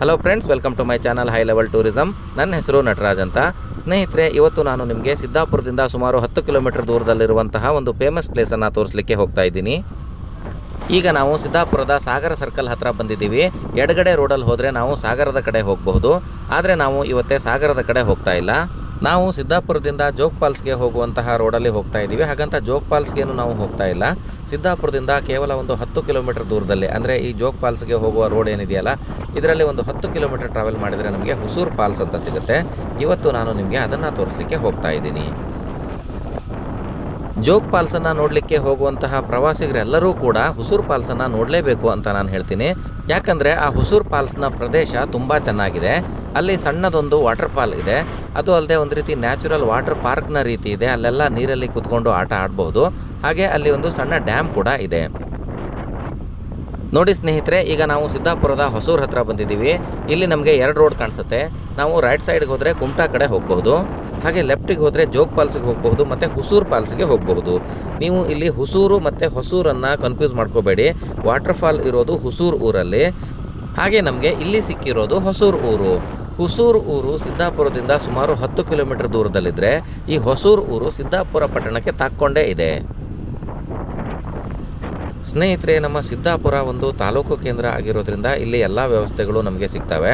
Hello friends, welcome to my channel high level tourism. ನನ್ನ ಹೆಸರು ನಟರಾಜ್ ಅಂತ. ಸ್ನೇಹಿತರೆ, ಇವತ್ತು ನಾನು ನಿಮಗೆ ಸಿದ್ದಾಪುರದಿಂದ ಸುಮಾರು 10 ಕಿಲೋಮೀಟರ್ ದೂರದಲ್ಲಿರುವಂತಹ ಒಂದು ಫೇಮಸ್ ಪ್ಲೇಸನ್ನು ತೋರಿಸಲಿಕ್ಕೆ ಹೋಗ್ತಾ ಇದ್ದೀನಿ. ಈಗ ನಾವು ಸಿದ್ದಾಪುರದ ಸಾಗರ ಸರ್ಕಲ್ ಹತ್ರ ಬಂದಿದ್ದೀವಿ. ಎಡಗಡೆ ರೋಡಲ್ಲಿ ಹೋದರೆ ನಾವು ಸಾಗರದ ಕಡೆ ಹೋಗಬಹುದು. ಆದರೆ ನಾವು ಇವತ್ತೇ ಸಾಗರದ ಕಡೆ ಹೋಗ್ತಾ ಇಲ್ಲ. ನಾವು ಸಿದ್ದಾಪುರದಿಂದ ಜೋಗ್ ಫಾಲ್ಸ್ಗೆ ಹೋಗುವಂತಹ ರೋಡಲ್ಲಿ ಹೋಗ್ತಾ ಇದ್ದೀವಿ. ಹಾಗಂತ ಜೋಗ್ ಫಾಲ್ಸ್ಗೇನು ನಾವು ಹೋಗ್ತಾ ಇಲ್ಲ. ಸಿದ್ದಾಪುರದಿಂದ ಕೇವಲ ಒಂದು 10 ಕಿಲೋಮೀಟರ್ ದೂರದಲ್ಲಿ, ಅಂದರೆ ಈ ಜೋಗ್ ಫಾಲ್ಸ್ಗೆ ಹೋಗುವ ರೋಡ್ ಏನಿದೆಯಲ್ಲ, ಇದರಲ್ಲಿ ಒಂದು 10 ಕಿಲೋಮೀಟರ್ ಟ್ರಾವೆಲ್ ಮಾಡಿದರೆ ನಮಗೆ ಹುಸೂರು ಫಾಲ್ಸ್ ಅಂತ ಸಿಗುತ್ತೆ. ಇವತ್ತು ನಾನು ನಿಮಗೆ ಅದನ್ನು ತೋರಿಸಲಿಕ್ಕೆ ಹೋಗ್ತಾ ಇದ್ದೀನಿ. ಜೋಗ್ ಫಾಲ್ಸನ್ನು ನೋಡಲಿಕ್ಕೆ ಹೋಗುವಂತಹ ಪ್ರವಾಸಿಗರೆಲ್ಲರೂ ಕೂಡ ಹುಸೂರು ಫಾಲ್ಸನ್ನು ನೋಡಲೇಬೇಕು ಅಂತ ನಾನು ಹೇಳ್ತೀನಿ. ಯಾಕಂದರೆ ಆ ಹುಸೂರು ಫಾಲ್ಸ್ನ ಪ್ರದೇಶ ತುಂಬ ಚೆನ್ನಾಗಿದೆ. ಅಲ್ಲಿ ಸಣ್ಣದೊಂದು ವಾಟರ್ ಫಾಲ್ ಇದೆ. ಅದು ಅಲ್ಲದೆ ಒಂದು ರೀತಿ ನ್ಯಾಚುರಲ್ ವಾಟರ್ ಪಾರ್ಕ್ನ ರೀತಿ ಇದೆ. ಅಲ್ಲೆಲ್ಲ ನೀರಲ್ಲಿ ಕುತ್ಕೊಂಡು ಆಟ ಆಡ್ಬೋದು. ಹಾಗೆ ಅಲ್ಲಿ ಒಂದು ಸಣ್ಣ ಡ್ಯಾಮ್ ಕೂಡ ಇದೆ. ನೋಡಿ ಸ್ನೇಹಿತರೆ, ಈಗ ನಾವು ಸಿದ್ದಾಪುರದ ಹೊಸೂರು ಹತ್ರ ಬಂದಿದ್ದೀವಿ. ಇಲ್ಲಿ ನಮಗೆ 2 ರೋಡ್ ಕಾಣಿಸುತ್ತೆ. ನಾವು ರೈಟ್ ಸೈಡ್ಗೆ ಹೋದರೆ ಕುಮಟಾ ಕಡೆ ಹೋಗಬಹುದು, ಹಾಗೆ ಲೆಫ್ಟಿಗೆ ಹೋದರೆ ಜೋಗ್ ಫಾಲ್ಸ್ಗೆ ಹೋಗಬಹುದು ಮತ್ತು ಹುಸೂರು ಫಾಲ್ಸ್ಗೆ ಹೋಗಬಹುದು. ನೀವು ಇಲ್ಲಿ ಹುಸೂರು ಮತ್ತು ಹೊಸೂರನ್ನು ಕನ್ಫ್ಯೂಸ್ ಮಾಡ್ಕೋಬೇಡಿ. ವಾಟರ್ ಫಾಲ್ ಇರೋದು ಹುಸೂರು ಊರಲ್ಲಿ, ಹಾಗೆ ನಮಗೆ ಇಲ್ಲಿ ಸಿಕ್ಕಿರೋದು ಹೊಸೂರು ಊರು. ಹುಸೂರು ಊರು ಸಿದ್ದಾಪುರದಿಂದ ಸುಮಾರು 10 ಕಿಲೋಮೀಟರ್ ದೂರದಲ್ಲಿದ್ದರೆ ಈ ಹೊಸೂರು ಊರು ಸಿದ್ದಾಪುರ ಪಟ್ಟಣಕ್ಕೆ ತಾಕ್ಕೊಂಡೇ ಇದೆ. ಸ್ನೇಹಿತರೆ, ನಮ್ಮ ಸಿದ್ದಾಪುರ ಒಂದು ತಾಲೂಕು ಕೇಂದ್ರ ಆಗಿರೋದ್ರಿಂದ ಇಲ್ಲಿ ಎಲ್ಲ ವ್ಯವಸ್ಥೆಗಳು ನಮಗೆ ಸಿಗ್ತವೆ.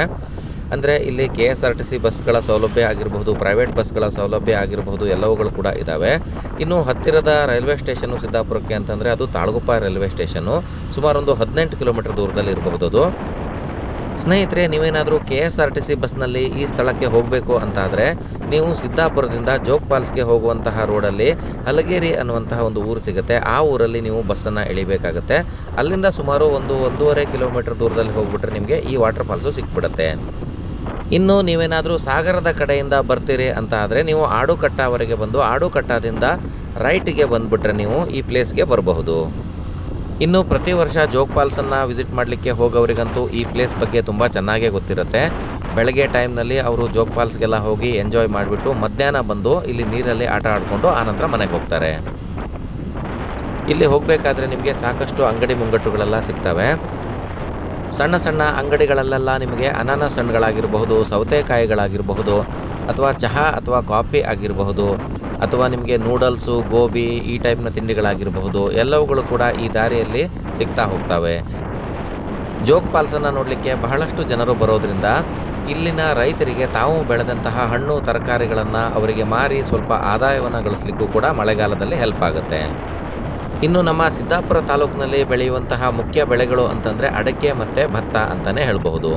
ಅಂದರೆ ಇಲ್ಲಿ KSRTC ಬಸ್ಗಳ ಸೌಲಭ್ಯ ಆಗಿರಬಹುದು, ಪ್ರೈವೇಟ್ ಬಸ್ಗಳ ಸೌಲಭ್ಯ ಆಗಿರಬಹುದು, ಎಲ್ಲವುಗಳು ಕೂಡ ಇದ್ದಾವೆ. ಇನ್ನು ಹತ್ತಿರದ ರೈಲ್ವೆ ಸ್ಟೇಷನ್ನು ಸಿದ್ದಾಪುರಕ್ಕೆ ಅಂತಂದರೆ ಅದು ತಾಳಗುಪ್ಪ ರೈಲ್ವೆ ಸ್ಟೇಷನ್ನು. ಸುಮಾರು ಒಂದು 18 ಕಿಲೋಮೀಟರ್ ದೂರದಲ್ಲಿ ಇರಬಹುದು ಅದು. ಸ್ನೇಹಿತರೆ, ನೀವೇನಾದರೂ KSRTC ಬಸ್ನಲ್ಲಿ ಈ ಸ್ಥಳಕ್ಕೆ ಹೋಗಬೇಕು ಅಂತಾದರೆ ನೀವು ಸಿದ್ದಾಪುರದಿಂದ ಜೋಗ್ ಫಾಲ್ಸ್ಗೆ ಹೋಗುವಂತಹ ರೋಡಲ್ಲಿ ಹಲಗೇರಿ ಅನ್ನುವಂತಹ ಒಂದು ಊರು ಸಿಗುತ್ತೆ. ಆ ಊರಲ್ಲಿ ನೀವು ಬಸ್ಸನ್ನು ಇಳಿಬೇಕಾಗುತ್ತೆ. ಅಲ್ಲಿಂದ ಸುಮಾರು 1-1.5 ಕಿಲೋಮೀಟರ್ ದೂರದಲ್ಲಿ ಹೋಗ್ಬಿಟ್ರೆ ನಿಮಗೆ ಈ ವಾಟರ್ ಫಾಲ್ಸು ಸಿಕ್ಬಿಡುತ್ತೆ. ಇನ್ನು ನೀವೇನಾದರೂ ಸಾಗರದ ಕಡೆಯಿಂದ ಬರ್ತೀರಿ ಅಂತ ಆದರೆ ನೀವು ಆಡುಕಟ್ಟವರೆಗೆ ಬಂದು ಆಡುಕಟ್ಟದಿಂದ ರೈಟಿಗೆ ಬಂದುಬಿಟ್ರೆ ನೀವು ಈ ಪ್ಲೇಸ್ಗೆ ಬರಬಹುದು. ಇನ್ನು ಪ್ರತಿ ವರ್ಷ ಜೋಗ್ ಫಾಲ್ಸನ್ನು ವಿಸಿಟ್ ಮಾಡಲಿಕ್ಕೆ ಹೋಗೋವರಿಗಂತೂ ಈ ಪ್ಲೇಸ್ ಬಗ್ಗೆ ತುಂಬ ಚೆನ್ನಾಗೇ ಗೊತ್ತಿರುತ್ತೆ. ಬೆಳಗ್ಗೆ ಟೈಮ್ನಲ್ಲಿ ಅವರು ಜೋಗ್ ಫಾಲ್ಸ್ಗೆಲ್ಲ ಹೋಗಿ ಎಂಜಾಯ್ ಮಾಡಿಬಿಟ್ಟು ಮಧ್ಯಾಹ್ನ ಬಂದು ಇಲ್ಲಿ ನೀರಲ್ಲಿ ಆಟ ಆಡಿಕೊಂಡು ಆನಂತರ ಮನೆಗೆ ಹೋಗ್ತಾರೆ. ಇಲ್ಲಿ ಹೋಗಬೇಕಾದ್ರೆ ನಿಮಗೆ ಸಾಕಷ್ಟು ಅಂಗಡಿ ಮುಂಗಟ್ಟುಗಳೆಲ್ಲ ಸಿಗ್ತವೆ. ಸಣ್ಣ ಸಣ್ಣ ಅಂಗಡಿಗಳಲ್ಲೆಲ್ಲ ನಿಮಗೆ ಅನಾನಸ್ ಹಣ್ಣುಗಳಾಗಿರಬಹುದು, ಸೌತೆಕಾಯಿಗಳಾಗಿರಬಹುದು, ಅಥವಾ ಚಹಾ ಅಥವಾ ಕಾಫಿ ಆಗಿರಬಹುದು, ಅಥವಾ ನಿಮಗೆ ನೂಡಲ್ಸು, ಗೋಬಿ ಈ ಟೈಪ್ನ ತಿಂಡಿಗಳಾಗಿರಬಹುದು, ಎಲ್ಲವುಗಳು ಕೂಡ ಈ ದಾರಿಯಲ್ಲಿ ಸಿಗ್ತಾ ಹೋಗ್ತವೆ. ಜೋಗ್ ಫಾಲ್ಸನ್ನು ನೋಡಲಿಕ್ಕೆ ಬಹಳಷ್ಟು ಜನರು ಬರೋದ್ರಿಂದ ಇಲ್ಲಿನ ರೈತರಿಗೆ ತಾವು ಬೆಳೆದಂತಹ ಹಣ್ಣು ತರಕಾರಿಗಳನ್ನು ಅವರಿಗೆ ಮಾರಿ ಸ್ವಲ್ಪ ಆದಾಯವನ್ನು ಗಳಿಸಲಿಕ್ಕೂ ಕೂಡ ಮಳೆಗಾಲದಲ್ಲಿ ಹೆಲ್ಪ್ ಆಗುತ್ತೆ. ಇನ್ನು ನಮ್ಮ ಸಿದ್ದಾಪುರ ತಾಲೂಕಿನಲ್ಲಿ ಬೆಳೆಯುವಂತಹ ಮುಖ್ಯ ಬೆಳೆಗಳು ಅಂತಂದರೆ ಅಡಿಕೆ ಮತ್ತು ಭತ್ತ ಅಂತಲೇ ಹೇಳಬಹುದು.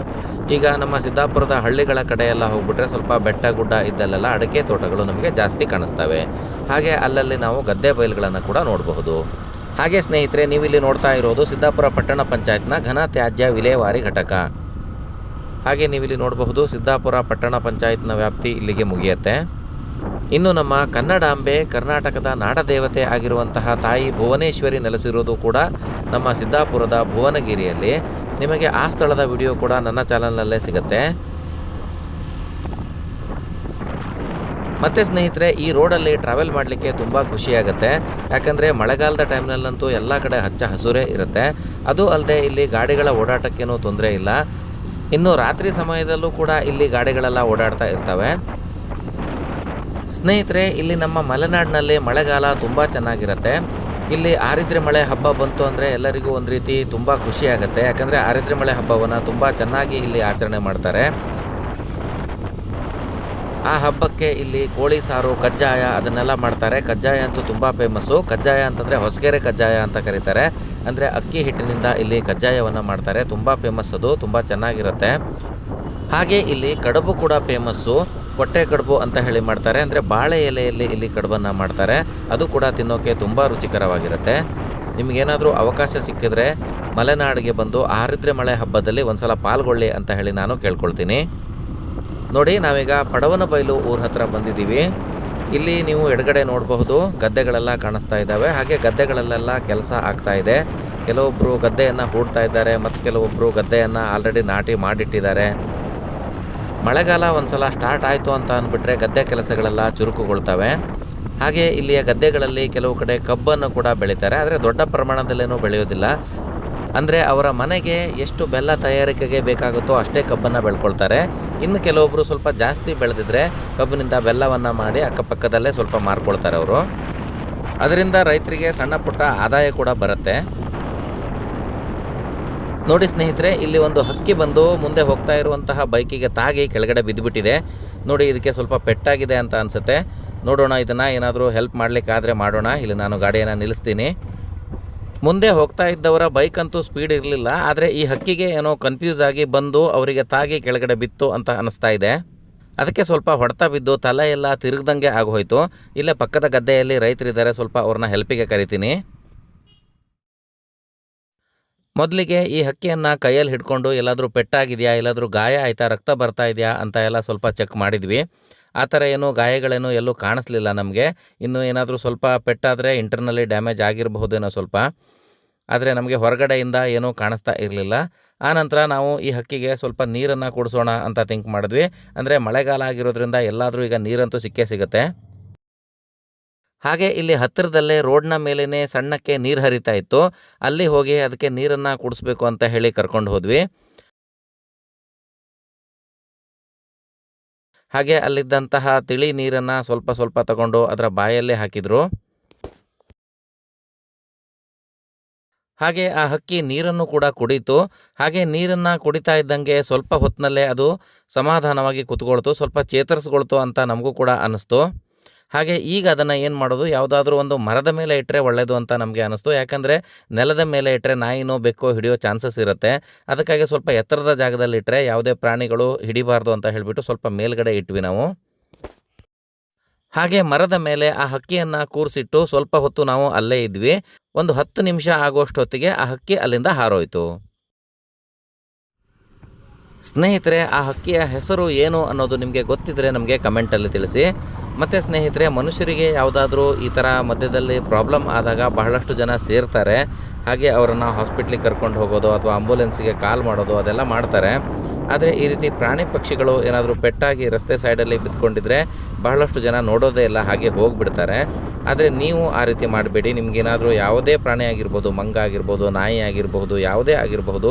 ಈಗ ನಮ್ಮ ಸಿದ್ದಾಪುರದ ಹಳ್ಳಿಗಳ ಕಡೆಯೆಲ್ಲ ಹೋಗ್ಬಿಟ್ರೆ ಸ್ವಲ್ಪ ಬೆಟ್ಟ ಗುಡ್ಡ ಇದ್ದಲ್ಲೆಲ್ಲ ಅಡಿಕೆ ತೋಟಗಳು ನಮಗೆ ಜಾಸ್ತಿ ಕಾಣಿಸ್ತವೆ. ಹಾಗೆ ಅಲ್ಲಲ್ಲಿ ನಾವು ಗದ್ದೆ ಬಯಲುಗಳನ್ನು ಕೂಡ ನೋಡಬಹುದು. ಹಾಗೆ ಸ್ನೇಹಿತರೆ, ನೀವಿಲ್ಲಿ ನೋಡ್ತಾ ಇರೋದು ಸಿದ್ದಾಪುರ ಪಟ್ಟಣ ಪಂಚಾಯತ್ನ ಘನ ತ್ಯಾಜ್ಯ ವಿಲೇವಾರಿ ಘಟಕ. ಹಾಗೆ ನೀವಿಲ್ಲಿ ನೋಡಬಹುದು ಸಿದ್ದಾಪುರ ಪಟ್ಟಣ ಪಂಚಾಯತ್ನ ವ್ಯಾಪ್ತಿ ಇಲ್ಲಿಗೆ ಮುಗಿಯುತ್ತೆ. ಇನ್ನು ನಮ್ಮ ಕನ್ನಡಾಂಬೆ, ಕರ್ನಾಟಕದ ನಾಡದೇವತೆ ಆಗಿರುವಂತಹ ತಾಯಿ ಭುವನೇಶ್ವರಿ ನೆಲೆಸಿರೋದು ಕೂಡ ನಮ್ಮ ಸಿದ್ದಾಪುರದ ಭುವನಗಿರಿಯಲ್ಲಿ. ನಿಮಗೆ ಆ ಸ್ಥಳದ ವಿಡಿಯೋ ಕೂಡ ನನ್ನ ಚಾನಲ್ನಲ್ಲೇ ಸಿಗುತ್ತೆ. ಮತ್ತು ಸ್ನೇಹಿತರೆ, ಈ ರೋಡಲ್ಲಿ ಟ್ರಾವೆಲ್ ಮಾಡಲಿಕ್ಕೆ ತುಂಬ ಖುಷಿಯಾಗುತ್ತೆ. ಯಾಕಂದರೆ ಮಳೆಗಾಲದ ಟೈಮ್ನಲ್ಲಂತೂ ಎಲ್ಲ ಕಡೆ ಹಚ್ಚ ಹಸುರೇ ಇರುತ್ತೆ. ಅದು ಅಲ್ಲದೆ ಇಲ್ಲಿ ಗಾಡಿಗಳ ಓಡಾಟಕ್ಕೇನೂ ತೊಂದರೆ ಇಲ್ಲ. ಇನ್ನು ರಾತ್ರಿ ಸಮಯದಲ್ಲೂ ಕೂಡ ಇಲ್ಲಿ ಗಾಡಿಗಳೆಲ್ಲ ಓಡಾಡ್ತಾ ಇರ್ತವೆ. ಸ್ನೇಹಿತರೆ, ಇಲ್ಲಿ ನಮ್ಮ ಮಲೆನಾಡಿನಲ್ಲಿ ಮಳೆಗಾಲ ತುಂಬ ಚೆನ್ನಾಗಿರುತ್ತೆ. ಇಲ್ಲಿ ಆರಿದ್ರೆ ಮಳೆ ಹಬ್ಬ ಬಂತು ಅಂದರೆ ಎಲ್ಲರಿಗೂ ಒಂದು ರೀತಿ ತುಂಬ ಖುಷಿಯಾಗುತ್ತೆ. ಯಾಕಂದರೆ ಆರಿದ್ರೆ ಮಳೆ ಹಬ್ಬವನ್ನು ತುಂಬ ಚೆನ್ನಾಗಿ ಇಲ್ಲಿ ಆಚರಣೆ ಮಾಡ್ತಾರೆ. ಆ ಹಬ್ಬಕ್ಕೆ ಇಲ್ಲಿ ಕೋಳಿ ಸಾರು, ಕಜ್ಜಾಯ ಅದನ್ನೆಲ್ಲ ಮಾಡ್ತಾರೆ. ಕಜ್ಜಾಯ ಅಂತೂ ತುಂಬ ಫೇಮಸ್ಸು. ಕಜ್ಜಾಯ ಅಂತಂದರೆ ಹೊಸಗೆರೆ ಕಜ್ಜಾಯ ಅಂತ ಕರೀತಾರೆ. ಅಂದರೆ ಅಕ್ಕಿ ಹಿಟ್ಟಿನಿಂದ ಇಲ್ಲಿ ಕಜ್ಜಾಯವನ್ನು ಮಾಡ್ತಾರೆ. ತುಂಬ ಫೇಮಸ್, ಅದು ತುಂಬ ಚೆನ್ನಾಗಿರುತ್ತೆ. ಹಾಗೆ ಇಲ್ಲಿ ಕಡುಬು ಕೂಡ ಫೇಮಸ್ಸು. ಕೊಟ್ಟೆ ಕಡುಬು ಅಂತ ಹೇಳಿ ಮಾಡ್ತಾರೆ. ಅಂದರೆ ಬಾಳೆ ಎಲೆಯಲ್ಲಿ ಇಲ್ಲಿ ಕಡುಬನ್ನು ಮಾಡ್ತಾರೆ. ಅದು ಕೂಡ ತಿನ್ನೋಕ್ಕೆ ತುಂಬ ರುಚಿಕರವಾಗಿರುತ್ತೆ. ನಿಮಗೇನಾದರೂ ಅವಕಾಶ ಸಿಕ್ಕಿದ್ರೆ ಮಲೆನಾಡಿಗೆ ಬಂದು ಆರಿದ್ರೆ ಮಳೆ ಹಬ್ಬದಲ್ಲಿ ಒಂದು ಸಲ ಪಾಲ್ಗೊಳ್ಳಿ ಅಂತ ಹೇಳಿ ನಾನು ಕೇಳ್ಕೊಳ್ತೀನಿ. ನೋಡಿ, ನಾವೀಗ ಪಡವನಬೈಲು ಊರ ಹತ್ರ ಬಂದಿದ್ದೀವಿ. ಇಲ್ಲಿ ನೀವು ಎಡಗಡೆ ನೋಡಬಹುದು ಗದ್ದೆಗಳೆಲ್ಲ ಕಾಣಿಸ್ತಾ ಇದ್ದಾವೆ. ಹಾಗೆ ಗದ್ದೆಗಳಲ್ಲೆಲ್ಲ ಕೆಲಸ ಆಗ್ತಾ ಇದೆ. ಕೆಲವೊಬ್ಬರು ಗದ್ದೆಯನ್ನು ಹೂಡ್ತಾ ಇದ್ದಾರೆ ಮತ್ತು ಕೆಲವೊಬ್ಬರು ಗದ್ದೆಯನ್ನು ಆಲ್ರೆಡಿ ನಾಟಿ ಮಾಡಿಟ್ಟಿದ್ದಾರೆ. ಮಳೆಗಾಲ ಒಂದು ಸಲ ಸ್ಟಾರ್ಟ್ ಆಯಿತು ಅಂತ ಅಂದ್ಬಿಟ್ರೆ ಗದ್ದೆ ಕೆಲಸಗಳೆಲ್ಲ ಚುರುಕುಗೊಳ್ತವೆ. ಹಾಗೆ ಇಲ್ಲಿಯ ಗದ್ದೆಗಳಲ್ಲಿ ಕೆಲವು ಕಡೆ ಕಬ್ಬನ್ನು ಕೂಡ ಬೆಳೀತಾರೆ. ಆದರೆ ದೊಡ್ಡ ಪ್ರಮಾಣದಲ್ಲೇನೂ ಬೆಳೆಯೋದಿಲ್ಲ. ಅಂದರೆ ಅವರ ಮನೆಗೆ ಎಷ್ಟು ಬೆಲ್ಲ ತಯಾರಿಕೆಗೆ ಬೇಕಾಗುತ್ತೋ ಅಷ್ಟೇ ಕಬ್ಬನ್ನು ಬೆಳ್ಕೊಳ್ತಾರೆ. ಇನ್ನು ಕೆಲವೊಬ್ಬರು ಸ್ವಲ್ಪ ಜಾಸ್ತಿ ಬೆಳೆದಿದ್ರೆ ಕಬ್ಬಿನಿಂದ ಬೆಲ್ಲವನ್ನು ಮಾಡಿ ಅಕ್ಕಪಕ್ಕದಲ್ಲೇ ಸ್ವಲ್ಪ ಮಾರ್ಕೊಳ್ತಾರೆ ಅವರು. ಅದರಿಂದ ರೈತರಿಗೆ ಸಣ್ಣ ಪುಟ್ಟ ಆದಾಯ ಕೂಡ ಬರುತ್ತೆ. ನೋಡಿ ಸ್ನೇಹಿತರೆ, ಇಲ್ಲಿ ಒಂದು ಹಕ್ಕಿ ಬಂದು ಮುಂದೆ ಹೋಗ್ತಾ ಇರುವಂತಹ ಬೈಕಿಗೆ ತಾಗಿ ಕೆಳಗಡೆ ಬಿದ್ದುಬಿಟ್ಟಿದೆ. ನೋಡಿ, ಇದಕ್ಕೆ ಸ್ವಲ್ಪ ಪೆಟ್ಟಾಗಿದೆ ಅಂತ ಅನಿಸುತ್ತೆ. ನೋಡೋಣ, ಇದನ್ನು ಏನಾದರೂ ಹೆಲ್ಪ್ ಮಾಡಲಿಕ್ಕಾದರೆ ಮಾಡೋಣ. ಇಲ್ಲಿ ನಾನು ಗಾಡಿಯನ್ನು ನಿಲ್ಲಿಸ್ತೀನಿ. ಮುಂದೆ ಹೋಗ್ತಾ ಇದ್ದವರ ಬೈಕ್ ಅಂತೂ ಸ್ಪೀಡ್ ಇರಲಿಲ್ಲ, ಆದರೆ ಈ ಹಕ್ಕಿಗೆ ಏನೋ ಕನ್ಫ್ಯೂಸ್ ಆಗಿ ಬಂದು ಅವರಿಗೆ ತಾಗಿ ಕೆಳಗಡೆ ಬಿತ್ತು ಅಂತ ಅನಿಸ್ತಾ ಇದೆ. ಅದಕ್ಕೆ ಸ್ವಲ್ಪ ಹೊಡೆತ ಬಿದ್ದು ತಲೆ ಎಲ್ಲ ತಿರುಗ್ದಂಗೆ ಆಗೋಯ್ತು. ಇಲ್ಲೇ ಪಕ್ಕದ ಗದ್ದೆಯಲ್ಲಿ ರೈತರಿದ್ದಾರೆ, ಸ್ವಲ್ಪ ಅವ್ರನ್ನ ಹೆಲ್ಪಿಗೆ ಕರಿತೀನಿ. ಮೊದಲಿಗೆ ಈ ಹಕ್ಕಿಯನ್ನು ಕೈಯಲ್ಲಿ ಹಿಡ್ಕೊಂಡು ಎಲ್ಲಾದರೂ ಪೆಟ್ಟಾಗಿದೆಯಾ, ಎಲ್ಲಾದರೂ ಗಾಯ ಆಯಿತಾ, ರಕ್ತ ಬರ್ತಾ ಇದೆಯಾ ಅಂತ ಎಲ್ಲ ಸ್ವಲ್ಪ ಚೆಕ್ ಮಾಡಿದ್ವಿ. ಆ ಥರ ಏನೂ ಗಾಯಗಳೇನೂ ಎಲ್ಲೂ ಕಾಣಿಸ್ಲಿಲ್ಲ ನಮಗೆ. ಇನ್ನು ಏನಾದರೂ ಸ್ವಲ್ಪ ಪೆಟ್ಟಾದರೆ ಇಂಟರ್ನಲ್ಲಿ ಡ್ಯಾಮೇಜ್ ಆಗಿರಬಹುದೇನೋ ಸ್ವಲ್ಪ, ಆದರೆ ನಮಗೆ ಹೊರಗಡೆಯಿಂದ ಏನೂ ಕಾಣಿಸ್ತಾ ಇರಲಿಲ್ಲ. ಆನಂತರ ನಾವು ಈ ಹಕ್ಕಿಗೆ ಸ್ವಲ್ಪ ನೀರನ್ನು ಕುಡಿಸೋಣ ಅಂತ ಥಿಂಕ್ ಮಾಡಿದ್ವಿ. ಅಂದರೆ ಮಳೆಗಾಲ ಆಗಿರೋದ್ರಿಂದ ಎಲ್ಲಾದರೂ ಈಗ ನೀರಂತೂ ಸಿಕ್ಕೇ ಸಿಗುತ್ತೆ. ಹಾಗೆ ಇಲ್ಲಿ ಹತ್ತಿರದಲ್ಲೇ ರೋಡ್ನ ಮೇಲೇ ಸಣ್ಣಕ್ಕೆ ನೀರು ಹರಿತಾ ಇತ್ತು. ಅಲ್ಲಿ ಹೋಗಿ ಅದಕ್ಕೆ ನೀರನ್ನು ಕುಡಿಸ್ಬೇಕು ಅಂತ ಹೇಳಿ ಕರ್ಕೊಂಡು ಹೋದ್ವಿ. ಹಾಗೆ ಅಲ್ಲಿದ್ದಂತಹ ತಿಳಿ ನೀರನ್ನು ಸ್ವಲ್ಪ ಸ್ವಲ್ಪ ತಗೊಂಡು ಅದರ ಬಾಯಲ್ಲೇ ಹಾಕಿದ್ರು. ಹಾಗೆ ಆ ಹಕ್ಕಿ ನೀರನ್ನು ಕೂಡ ಕುಡಿತು. ಹಾಗೆ ನೀರನ್ನು ಕುಡಿತಾ ಇದ್ದಂಗೆ ಸ್ವಲ್ಪ ಹೊತ್ತಿನಲ್ಲೇ ಅದು ಸಮಾಧಾನವಾಗಿ ಕೂತ್ಕೊಳ್ತು, ಸ್ವಲ್ಪ ಚೇತರಿಸ್ಕೊಳ್ತು ಅಂತ ನಮಗೂ ಕೂಡ ಅನ್ನಿಸ್ತು. ಹಾಗೆ ಈಗ ಅದನ್ನು ಏನು ಮಾಡೋದು, ಯಾವುದಾದ್ರೂ ಒಂದು ಮರದ ಮೇಲೆ ಇಟ್ಟರೆ ಒಳ್ಳೆಯದು ಅಂತ ನಮಗೆ ಅನ್ನಿಸ್ತು. ಯಾಕಂದರೆ ನೆಲದ ಮೇಲೆ ಇಟ್ಟರೆ ನಾಯಿನೋ ಬೆಕ್ಕೋ ಹಿಡಿಯೋ ಚಾನ್ಸಸ್ ಇರುತ್ತೆ. ಅದಕ್ಕಾಗಿ ಸ್ವಲ್ಪ ಎತ್ತರದ ಜಾಗದಲ್ಲಿ ಇಟ್ಟರೆ ಯಾವುದೇ ಪ್ರಾಣಿಗಳು ಹಿಡಿಬಾರ್ದು ಅಂತ ಹೇಳಿಬಿಟ್ಟು ಸ್ವಲ್ಪ ಮೇಲ್ಗಡೆ ಇಟ್ವಿ ನಾವು. ಹಾಗೆ ಮರದ ಮೇಲೆ ಆ ಹಕ್ಕಿಯನ್ನು ಕೂರಿಸಿಟ್ಟು ಸ್ವಲ್ಪ ಹೊತ್ತು ನಾವು ಅಲ್ಲೇ ಇದ್ವಿ. ಒಂದು 10 ನಿಮಿಷ ಆಗೋಷ್ಟು ಹೊತ್ತಿಗೆ ಆ ಹಕ್ಕಿ ಅಲ್ಲಿಂದ ಹಾರೋಯಿತು. ಸ್ನೇಹಿತರೆ, ಆ ಹಕ್ಕಿಯ ಹೆಸರು ಏನು ಅನ್ನೋದು ನಿಮಗೆ ಗೊತ್ತಿದ್ದರೆ ನಮಗೆ ಕಮೆಂಟಲ್ಲಿ ತಿಳಿಸಿ. ಮತ್ತು ಸ್ನೇಹಿತರೆ, ಮನುಷ್ಯರಿಗೆ ಯಾವುದಾದ್ರೂ ಈ ಥರ ಮಧ್ಯದಲ್ಲಿ ಪ್ರಾಬ್ಲಮ್ ಆದಾಗ ಬಹಳಷ್ಟು ಜನ ಸೇರ್ತಾರೆ. ಹಾಗೆ ಅವರನ್ನು ಹಾಸ್ಪಿಟ್ಲಿಗೆ ಕರ್ಕೊಂಡು ಹೋಗೋದು ಅಥವಾ ಆಂಬುಲೆನ್ಸಿಗೆ ಕಾಲ್ ಮಾಡೋದು ಅದೆಲ್ಲ ಮಾಡ್ತಾರೆ. ಆದರೆ ಈ ರೀತಿ ಪ್ರಾಣಿ ಪಕ್ಷಿಗಳು ಏನಾದರೂ ಪೆಟ್ಟಾಗಿ ರಸ್ತೆ ಸೈಡಲ್ಲಿ ಬಿದ್ದುಕೊಂಡಿದ್ರೆ ಬಹಳಷ್ಟು ಜನ ನೋಡೋದೇ ಇಲ್ಲ, ಹಾಗೆ ಹೋಗಿಬಿಡ್ತಾರೆ. ಆದರೆ ನೀವು ಆ ರೀತಿ ಮಾಡಬೇಡಿ. ನಿಮಗೇನಾದರೂ ಯಾವುದೇ ಪ್ರಾಣಿ ಆಗಿರ್ಬೋದು, ಮಂಗ ಆಗಿರ್ಬೋದು, ನಾಯಿ ಆಗಿರಬಹುದು, ಯಾವುದೇ ಆಗಿರಬಹುದು,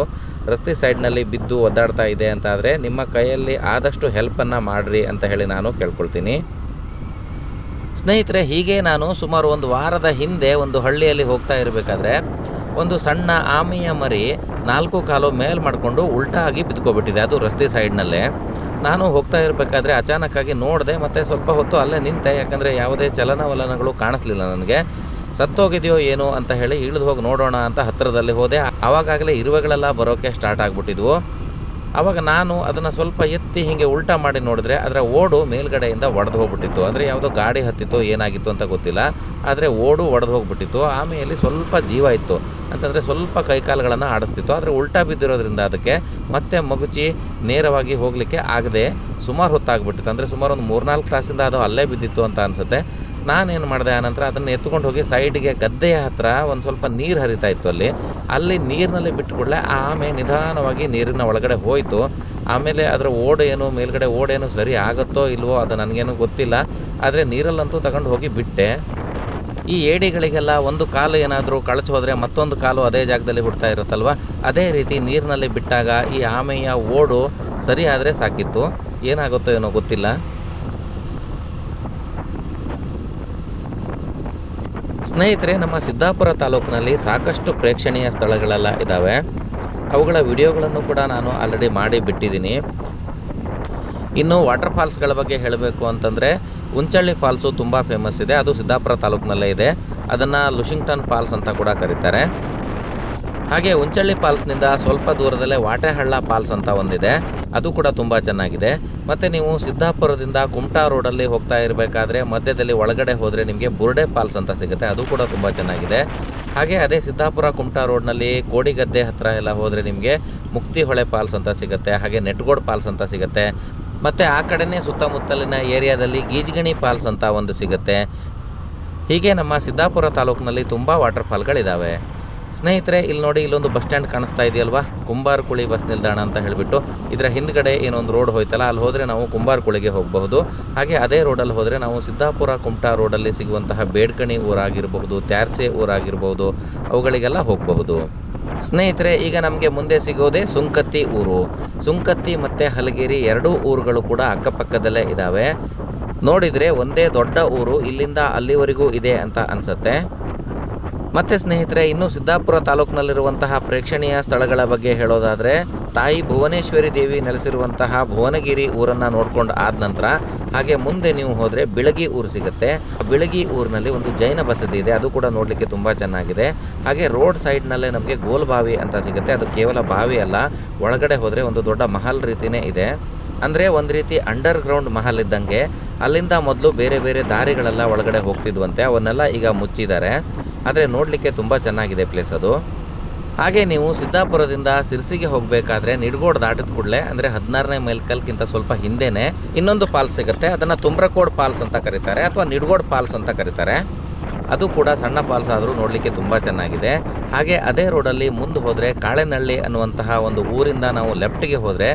ರಸ್ತೆ ಸೈಡ್ನಲ್ಲಿ ಬಿದ್ದು ಒದ್ದಾಡ್ತಾ ಇದೆ ಅಂತಾದರೆ ನಿಮ್ಮ ಕೈಯಲ್ಲಿ ಆದಷ್ಟು ಹೆಲ್ಪನ್ನು ಮಾಡಿರಿ ಅಂತ ಹೇಳಿ ನಾನು ಕೇಳ್ಕೊಳ್ತೀನಿ. ಸ್ನೇಹಿತರೆ, ಹೀಗೆ ನಾನು ಸುಮಾರು ಒಂದು ವಾರದ ಹಿಂದೆ ಒಂದು ಹಳ್ಳಿಯಲ್ಲಿ ಹೋಗ್ತಾ ಇರಬೇಕಾದ್ರೆ ಒಂದು ಸಣ್ಣ ಆಮೆಯ ಮರಿ 4 ಕಾಲು ಮೇಲ್ ಮಾಡಿಕೊಂಡು ಉಲ್ಟಾ ಆಗಿ ಬಿದ್ದುಕೊಬಿಟ್ಟಿದೆ, ಅದು ರಸ್ತೆ ಸೈಡ್ನಲ್ಲೇ. ನಾನು ಹೋಗ್ತಾ ಇರಬೇಕಾದ್ರೆ ಅಚಾನಕ್ಕಾಗಿ ನೋಡಿದೆ, ಮತ್ತು ಸ್ವಲ್ಪ ಹೊತ್ತು ಅಲ್ಲೇ ನಿಂತೆ. ಯಾಕಂದರೆ ಯಾವುದೇ ಚಲನವಲನಗಳು ಕಾಣಿಸ್ಲಿಲ್ಲ ನನಗೆ. ಸತ್ತೋಗಿದೆಯೋ ಏನೋ ಅಂತ ಹೇಳಿ ಇಳಿದು ಹೋಗಿ ನೋಡೋಣ ಅಂತ ಹತ್ತಿರದಲ್ಲಿ ಹೋದೆ. ಆವಾಗಲೇ ಇರುವೆಗಳೆಲ್ಲ ಬರೋಕ್ಕೆ ಸ್ಟಾರ್ಟ್ ಆಗಿಬಿಟ್ಟಿದ್ವು. ಆವಾಗ ನಾನು ಅದನ್ನು ಸ್ವಲ್ಪ ಎತ್ತಿ ಹೀಗೆ ಉಲ್ಟಾ ಮಾಡಿ ನೋಡಿದ್ರೆ ಅದರ ಓಡು ಮೇಲ್ಗಡೆಯಿಂದ ಒಡೆದು ಹೋಗ್ಬಿಟ್ಟಿತ್ತು. ಅಂದರೆ ಯಾವುದೋ ಗಾಡಿ ಹತ್ತಿತ್ತು, ಏನಾಗಿತ್ತು ಅಂತ ಗೊತ್ತಿಲ್ಲ, ಆದರೆ ಓಡು ಒಡೆದು ಹೋಗ್ಬಿಟ್ಟಿತ್ತು. ಆಮೇಲೆ ಸ್ವಲ್ಪ ಜೀವ ಇತ್ತು, ಅಂತಂದರೆ ಸ್ವಲ್ಪ ಕೈಕಾಲುಗಳನ್ನು ಆಡಿಸ್ತಿತ್ತು. ಆದರೆ ಉಲ್ಟಾ ಬಿದ್ದಿರೋದ್ರಿಂದ ಅದಕ್ಕೆ ಮತ್ತೆ ಮಗುಚಿ ನೇರವಾಗಿ ಹೋಗಲಿಕ್ಕೆ ಆಗದೆ ಸುಮಾರು ಹೊತ್ತಾಗ್ಬಿಟ್ಟಿತ್ತು. ಅಂದರೆ ಸುಮಾರು ಒಂದು 3-4 ತಾಸಿಂದ ಅದು ಅಲ್ಲೇ ಬಿದ್ದಿತ್ತು ಅಂತ ಅನಿಸುತ್ತೆ. ನಾನೇನು ಮಾಡಿದೆ, ಆನಂತರ ಅದನ್ನು ಎತ್ಕೊಂಡು ಹೋಗಿ ಸೈಡ್ಗೆ ಗದ್ದೆಯ ಹತ್ತಿರ ಒಂದು ಸ್ವಲ್ಪ ನೀರು ಹರಿತಾ ಇತ್ತು, ಅಲ್ಲಿ ನೀರಿನಲ್ಲಿ ಬಿಟ್ಟು ಕೂಡಲೇ ಆಮೆ ನಿಧಾನವಾಗಿ ನೀರಿನ ಒಳಗಡೆ ಹೋಯಿತು. ಆಮೇಲೆ ಅದರ ಓಡೇನು ಮೇಲ್ಗಡೆ ಓಡೇನು ಸರಿ ಆಗುತ್ತೋ ಇಲ್ವೋ ಅದು ನನಗೇನು ಗೊತ್ತಿಲ್ಲ, ಆದರೆ ನೀರಲ್ಲಂತೂ ತಗೊಂಡು ಹೋಗಿ ಬಿಟ್ಟೆ. ಈ ಏಡಿಗಳಿಗೆಲ್ಲ ಒಂದು ಕಾಲು ಏನಾದರೂ ಕಳಚಿ ಹೋದರೆ ಮತ್ತೊಂದು ಕಾಲು ಅದೇ ಜಾಗದಲ್ಲಿ ಹುಡ್ತಾ ಇರುತ್ತಲ್ವ, ಅದೇ ರೀತಿ ನೀರಿನಲ್ಲಿ ಬಿಟ್ಟಾಗ ಈ ಆಮೆಯ ಓಡು ಸರಿ ಆದರೆ ಸಾಕಿತ್ತು. ಏನಾಗುತ್ತೋ ಏನೋ ಗೊತ್ತಿಲ್ಲ. ಸ್ನೇಹಿತರೆ, ನಮ್ಮ ಸಿದ್ದಾಪುರ ತಾಲೂಕಿನಲ್ಲಿ ಸಾಕಷ್ಟು ಪ್ರೇಕ್ಷಣೀಯ ಸ್ಥಳಗಳೆಲ್ಲ ಇದ್ದಾವೆ. ಅವುಗಳ ವಿಡಿಯೋಗಳನ್ನು ಕೂಡ ನಾನು ಆಲ್ರೆಡಿ ಮಾಡಿ ಬಿಟ್ಟಿದ್ದೀನಿ. ಇನ್ನು ವಾಟರ್ ಫಾಲ್ಸ್ಗಳ ಬಗ್ಗೆ ಹೇಳಬೇಕು ಅಂತಂದರೆ ಉಂಚಳ್ಳಿ ಫಾಲ್ಸು ತುಂಬ ಫೇಮಸ್ ಇದೆ. ಅದು ಸಿದ್ದಾಪುರ ತಾಲೂಕಿನಲ್ಲೇ ಇದೆ. ಅದನ್ನು ಲುಷಿಂಗ್ಟನ್ ಫಾಲ್ಸ್ ಅಂತ ಕೂಡ ಕರೀತಾರೆ. ಹಾಗೆ ಉಂಚಳ್ಳಿ ಫಾಲ್ಸ್ನಿಂದ ಸ್ವಲ್ಪ ದೂರದಲ್ಲೇ ವಾಟೆಹಳ್ಳ ಫಾಲ್ಸ್ ಅಂತ ಒಂದಿದೆ, ಅದು ಕೂಡ ತುಂಬ ಚೆನ್ನಾಗಿದೆ. ಮತ್ತು ನೀವು ಸಿದ್ದಾಪುರದಿಂದ ಕುಮಟಾ ರೋಡಲ್ಲಿ ಹೋಗ್ತಾ ಇರಬೇಕಾದ್ರೆ ಮಧ್ಯದಲ್ಲಿ ಒಳಗಡೆ ಹೋದರೆ ನಿಮಗೆ ಬುರ್ಡೆ ಫಾಲ್ಸ್ ಅಂತ ಸಿಗುತ್ತೆ, ಅದು ಕೂಡ ತುಂಬ ಚೆನ್ನಾಗಿದೆ. ಹಾಗೆ ಅದೇ ಸಿದ್ದಾಪುರ ಕುಮಟಾ ರೋಡ್ನಲ್ಲಿ ಕೋಡಿಗದ್ದೆ ಹತ್ತಿರ ಎಲ್ಲ ಹೋದರೆ ನಿಮಗೆ ಮುಕ್ತಿಹೊಳೆ ಫಾಲ್ಸ್ ಅಂತ ಸಿಗುತ್ತೆ. ಹಾಗೆ ನೆಟ್ಗೋಡ್ ಫಾಲ್ಸ್ ಅಂತ ಸಿಗುತ್ತೆ. ಮತ್ತು ಆ ಕಡೆನೇ ಸುತ್ತಮುತ್ತಲಿನ ಏರಿಯಾದಲ್ಲಿ ಗೀಜ್ಗಣಿ ಫಾಲ್ಸ್ ಅಂತ ಒಂದು ಸಿಗುತ್ತೆ. ಹೀಗೆ ನಮ್ಮ ಸಿದ್ದಾಪುರ ತಾಲೂಕಿನಲ್ಲಿ ತುಂಬ ವಾಟರ್ ಫಾಲ್ಗಳಿದ್ದಾವೆ. ಸ್ನೇಹಿತರೆ, ಇಲ್ಲಿ ನೋಡಿ, ಇಲ್ಲೊಂದು ಬಸ್ ಸ್ಟ್ಯಾಂಡ್ ಕಾಣಿಸ್ತಾ ಇದೆಯಲ್ವಾ, ಕುಂಬಾರಕುಳಿ ಬಸ್ ನಿಲ್ದಾಣ ಅಂತ ಹೇಳಿಬಿಟ್ಟು. ಇದರ ಹಿಂದ್ಗಡೆ ಏನೊಂದು ರೋಡ್ ಹೋಯ್ತಲ್ಲ, ಅಲ್ಲಿ ಹೋದರೆ ನಾವು ಕುಂಬಾರಕುಳಿಗೆ ಹೋಗಬಹುದು. ಹಾಗೆ ಅದೇ ರೋಡಲ್ಲಿ ಹೋದರೆ ನಾವು ಸಿದ್ದಾಪುರ ಕುಮಟಾ ರೋಡಲ್ಲಿ ಸಿಗುವಂತಹ ಬೇಡ್ಕಣಿ ಊರಾಗಿರಬಹುದು, ತ್ಯಾರ್ಸೆ ಊರಾಗಿರ್ಬೋದು, ಅವುಗಳಿಗೆಲ್ಲ ಹೋಗಬಹುದು. ಸ್ನೇಹಿತರೆ, ಈಗ ನಮಗೆ ಮುಂದೆ ಸಿಗೋದೇ ಸುಂಕತ್ತಿ ಊರು. ಸುಂಕತ್ತಿ ಮತ್ತು ಹಲಗೇರಿ ಎರಡೂ ಊರುಗಳು ಕೂಡ ಅಕ್ಕಪಕ್ಕದಲ್ಲೇ ಇದ್ದಾವೆ. ನೋಡಿದರೆ ಒಂದೇ ದೊಡ್ಡ ಊರು ಇಲ್ಲಿಂದ ಅಲ್ಲಿವರೆಗೂ ಇದೆ ಅಂತ ಅನಿಸುತ್ತೆ. ಮತ್ತು ಸ್ನೇಹಿತರೆ, ಇನ್ನು ಸಿದ್ದಾಪುರ ತಾಲೂಕಿನಲ್ಲಿರುವಂತಹ ಪ್ರೇಕ್ಷಣೀಯ ಸ್ಥಳಗಳ ಬಗ್ಗೆ ಹೇಳೋದಾದರೆ, ತಾಯಿ ಭುವನೇಶ್ವರಿ ದೇವಿ ನೆಲೆಸಿರುವಂತಹ ಭುವನಗಿರಿ ಊರನ್ನು ನೋಡ್ಕೊಂಡು ಆದ ನಂತರ ಹಾಗೆ ಮುಂದೆ ನೀವು ಹೋದರೆ ಬಿಳಗಿ ಊರು ಸಿಗುತ್ತೆ. ಬಿಳಗಿ ಊರಿನಲ್ಲಿ ಒಂದು ಜೈನ ಬಸದಿ ಇದೆ, ಅದು ಕೂಡ ನೋಡಲಿಕ್ಕೆ ತುಂಬ ಚೆನ್ನಾಗಿದೆ. ಹಾಗೆ ರೋಡ್ ಸೈಡ್ನಲ್ಲೇ ನಮಗೆ ಗೋಲ್ಬಾವಿ ಅಂತ ಸಿಗುತ್ತೆ. ಅದು ಕೇವಲ ಬಾವಿ ಅಲ್ಲ, ಒಳಗಡೆ ಹೋದರೆ ಒಂದು ದೊಡ್ಡ ಮಹಲ್ ರೀತಿಯೇ ಇದೆ. ಅಂದರೆ ಒಂದು ರೀತಿ ಅಂಡರ್ ಗ್ರೌಂಡ್ ಮಹಲ್ ಇದ್ದಂಗೆ. ಅಲ್ಲಿಂದ ಮೊದಲು ಬೇರೆ ಬೇರೆ ದಾರಿಗಳೆಲ್ಲ ಒಳಗಡೆ ಹೋಗ್ತಿದ್ವಂತೆ, ಅವನ್ನೆಲ್ಲ ಈಗ ಮುಚ್ಚಿದ್ದಾರೆ. ಆದರೆ ನೋಡಲಿಕ್ಕೆ ತುಂಬ ಚೆನ್ನಾಗಿದೆ ಪ್ಲೇಸ್ ಅದು. ಹಾಗೆ ನೀವು ಸಿದ್ದಾಪುರದಿಂದ ಸಿರ್ಸಿಗೆ ಹೋಗಬೇಕಾದ್ರೆ ನಿಡಗೋಡ್ ದಾಟಿದ ಕೂಡಲೇ ಅಂದರೆ 16ನೇ ಮೈಲ್ಕಲ್ಗಿಂತ ಸ್ವಲ್ಪ ಹಿಂದೆನೇ ಇನ್ನೊಂದು ಫಾಲ್ಸ್ ಸಿಗುತ್ತೆ. ಅದನ್ನು ತುಂಬ್ರಕೋಡ್ ಫಾಲ್ಸ್ ಅಂತ ಕರೀತಾರೆ ಅಥವಾ ನಿಡಗೋಡ್ ಫಾಲ್ಸ್ ಅಂತ ಕರೀತಾರೆ. ಅದು ಕೂಡ ಸಣ್ಣ ಫಾಲ್ಸ್ ಆದರೂ ನೋಡಲಿಕ್ಕೆ ತುಂಬ ಚೆನ್ನಾಗಿದೆ. ಹಾಗೆ ಅದೇ ರೋಡಲ್ಲಿ ಮುಂದೆ ಹೋದರೆ ಕಾಳೆನಹಳ್ಳಿ ಅನ್ನುವಂತಹ ಒಂದು ಊರಿಂದ ನಾವು ಲೆಫ್ಟಿಗೆ ಹೋದರೆ